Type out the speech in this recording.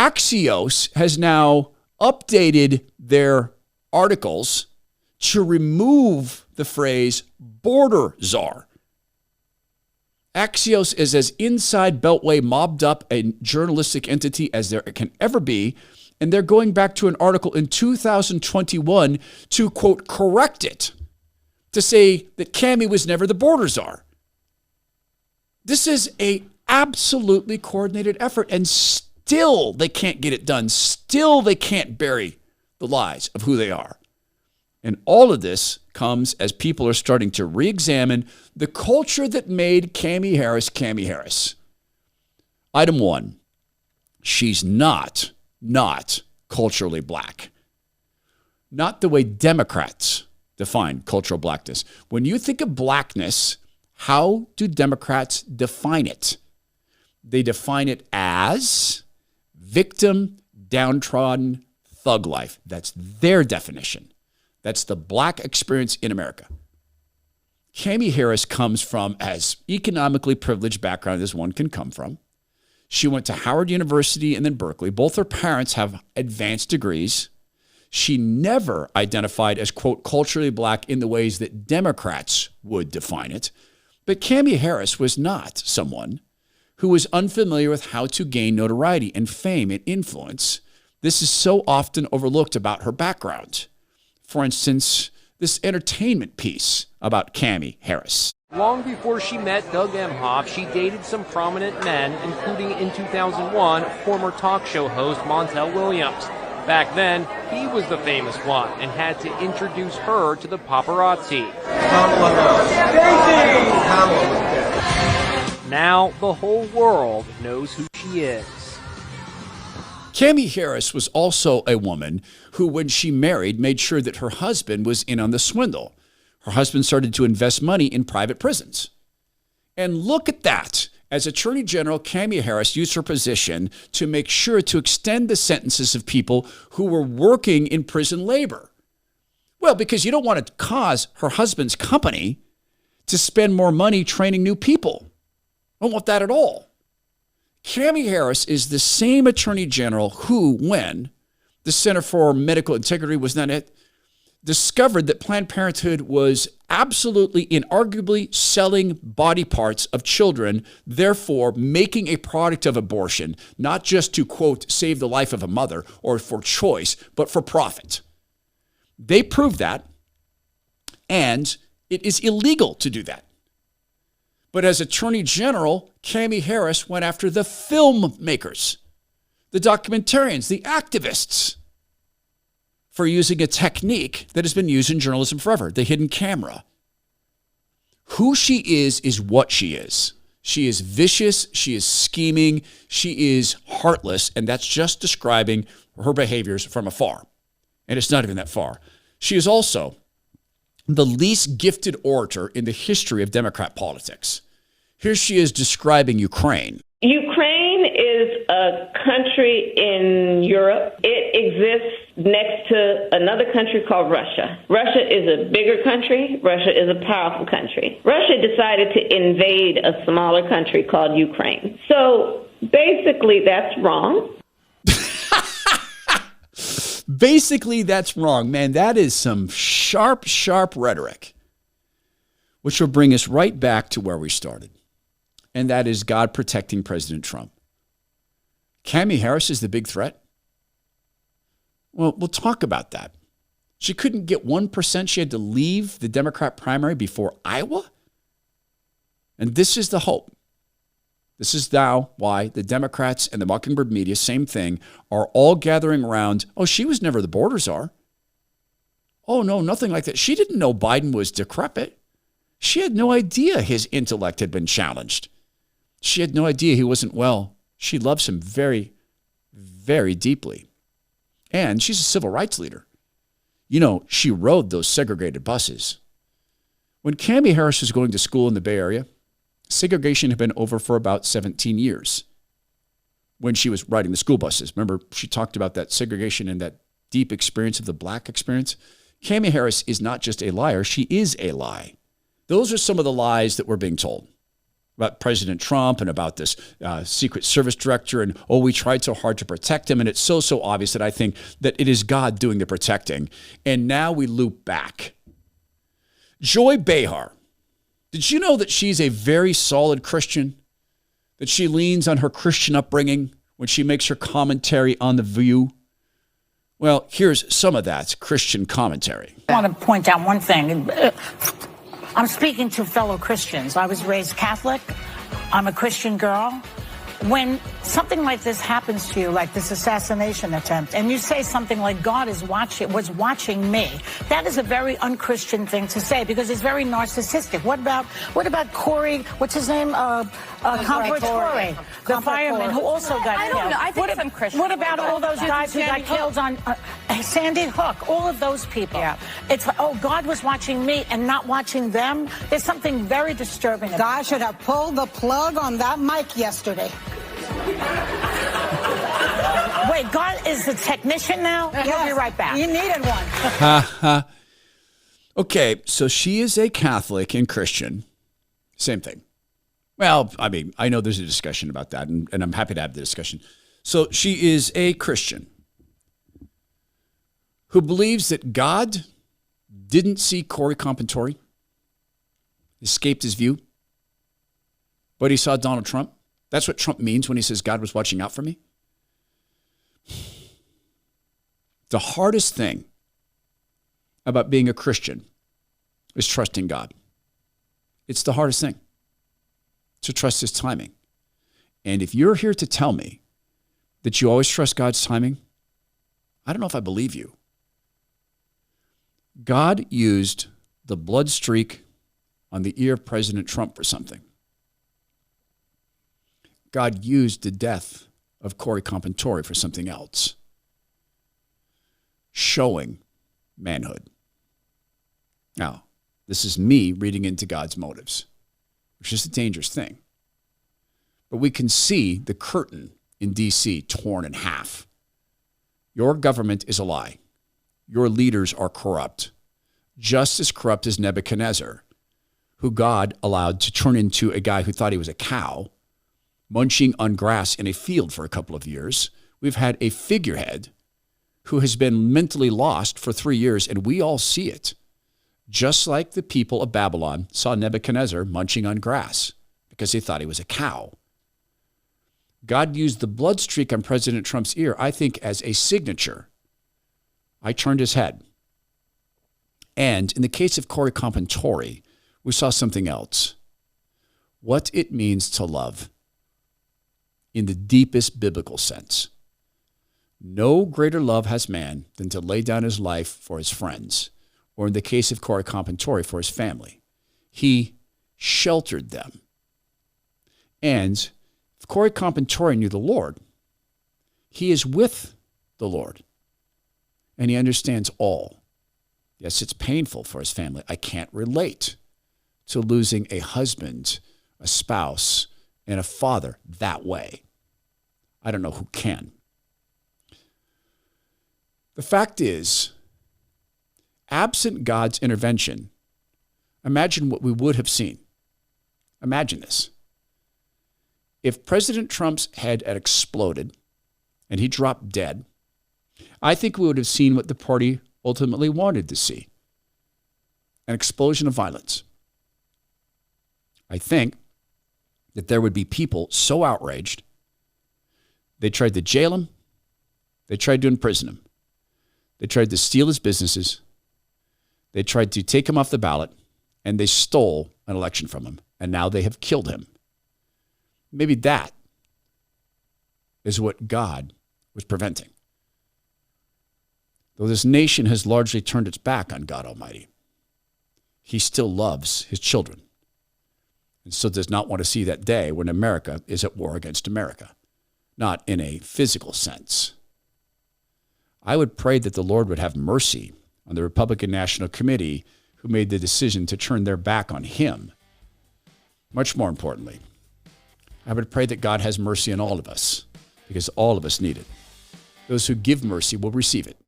Axios has now updated their articles to remove the phrase border czar. Axios is as inside Beltway mobbed up a journalistic entity as there can ever be, and they're going back to an article in 2021 to, quote, correct it, to say that Cami was never the border czar. This is a absolutely coordinated effort, and still they can't get it done. Still they can't bury the lies of who they are. And all of this comes as people are starting to re-examine the culture that made Cami Harris. Item 1, she's not culturally black. Not the way Democrats define cultural blackness. When you think of blackness, how do Democrats define it? They define it as victim, downtrodden, thug life. That's their definition. That's the black experience in America. Cami Harris comes from as economically privileged background as one can come from. She went to Howard University and then Berkeley. Both her parents have advanced degrees. She never identified as, quote, culturally black in the ways that Democrats would define it. But Cami Harris was not someone who was unfamiliar with how to gain notoriety and fame and influence. This is so often overlooked about her background. For instance, this entertainment piece about Cami Harris. Long before she met Doug Emhoff, she dated some prominent men, including in 2001, former talk show host Montel Williams. Back then, he was the famous one and had to introduce her to the paparazzi. Now, the whole world knows who she is. Cami Harris was also a woman who, when she married, made sure that her husband was in on the swindle. Her husband started to invest money in private prisons. And look at that. As Attorney General, Cami Harris used her position to make sure to extend the sentences of people who were working in prison labor. Well, because you don't want to cause her husband's company to spend more money training new people. I don't want that at all. Cami Harris is the same Attorney General who, when the Center for Medical Integrity was not it, discovered that Planned Parenthood was absolutely inarguably selling body parts of children, therefore making a product of abortion, not just to, quote, save the life of a mother or for choice, but for profit. They proved that, and it is illegal to do that. But as Attorney General, Cami Harris went after the filmmakers, the documentarians, the activists, for using a technique that has been used in journalism forever, the hidden camera. Who she is what she is. She is vicious, she is scheming, she is heartless, and that's just describing her behaviors from afar. And it's not even that far. She is also the least gifted orator in the history of Democrat politics. Here she is describing Ukraine. Ukraine is a country in Europe. It exists next to another country called Russia. Russia is a bigger country. Russia is a powerful country. Russia decided to invade a smaller country called Ukraine. So basically, that's wrong. Basically, that's wrong. Man, that is some sharp rhetoric, which will bring us right back to where we started. And that is God protecting President Trump. Cami Harris is the big threat. Well, we'll talk about that. She couldn't get 1%. She had to leave the Democrat primary before Iowa. And this is the hope. This is now why the Democrats and the Mockingbird media, same thing, are all gathering around. Oh, she was never the border czar. Oh, no, nothing like that. She didn't know Biden was decrepit. She had no idea his intellect had been challenged. She had no idea he wasn't well. She loves him very, very deeply. And she's a civil rights leader. You know, she rode those segregated buses. When Cami Harris was going to school in the Bay Area, segregation had been over for about 17 years when she was riding the school buses. Remember, she talked about that segregation and that deep experience of the black experience. Cami Harris is not just a liar, she is a lie. Those are some of the lies that we're being told. about President Trump and about this Secret Service director. And, we tried so hard to protect him. And it's so obvious that I think that it is God doing the protecting. And now we loop back. Joy Behar. Did you know that she's a very solid Christian? That she leans on her Christian upbringing when she makes her commentary on The View? Well, here's some of that Christian commentary. I want to point out one thing. I'm speaking to fellow Christians. I was raised Catholic. I'm a Christian girl. When something like this happens to you, like this assassination attempt, and you say something like God was watching me, that is a very unchristian thing to say because it's very narcissistic. What about Corey? What's his name? Torre, the fireman who also got killed. I don't know. I think some Christians. What about all those guys who got killed on Sandy Hook? All of those people. Yeah. It's God was watching me and not watching them. There's something very disturbing. God should have pulled the plug on that mic yesterday. Wait, God is the technician now? Yes. We'll be right back. You needed one. Okay, so she is a Catholic and Christian. Same thing. Well, I mean, I know there's a discussion about that, and I'm happy to have the discussion. So she is a Christian who believes that God didn't see Corey Compantore, escaped his view, but he saw Donald Trump. That's what Trump means when he says God was watching out for me. The hardest thing about being a Christian is trusting God. It's the hardest thing, to trust his timing. And if you're here to tell me that you always trust God's timing, I don't know if I believe you. God used the blood streak on the ear of President Trump for something. God used the death of Corey Compantore for something else, showing manhood. Now, this is me reading into God's motives, which is a dangerous thing. But we can see the curtain in D.C. torn in half. Your government is a lie. Your leaders are corrupt, just as corrupt as Nebuchadnezzar, who God allowed to turn into a guy who thought he was a cow, munching on grass in a field for a couple of years. We've had a figurehead who has been mentally lost for 3 years, and we all see it. Just like the people of Babylon saw Nebuchadnezzar munching on grass because they thought he was a cow. God used the blood streak on President Trump's ear, I think, as a signature. I turned his head. And in the case of Corey Compantore, we saw something else. What it means to love in the deepest biblical sense. No greater love has man than to lay down his life for his friends, or in the case of Corey Compantore, for his family. He sheltered them. And if Corey Compantore knew the Lord, he is with the Lord, and he understands all. Yes, it's painful for his family. I can't relate to losing a husband, a spouse, and a father that way. I don't know who can. The fact is, absent God's intervention, imagine what we would have seen. Imagine this. If President Trump's head had exploded and he dropped dead, I think we would have seen what the party ultimately wanted to see. An explosion of violence. I think that there would be people so outraged, they tried to jail him, they tried to imprison him, they tried to steal his businesses, they tried to take him off the ballot, and they stole an election from him, and now they have killed him. Maybe that is what God was preventing. Though this nation has largely turned its back on God Almighty, he still loves his children and still does not want to see that day when America is at war against America, not in a physical sense. I would pray that the Lord would have mercy on the Republican National Committee who made the decision to turn their back on him. Much more importantly, I would pray that God has mercy on all of us because all of us need it. Those who give mercy will receive it.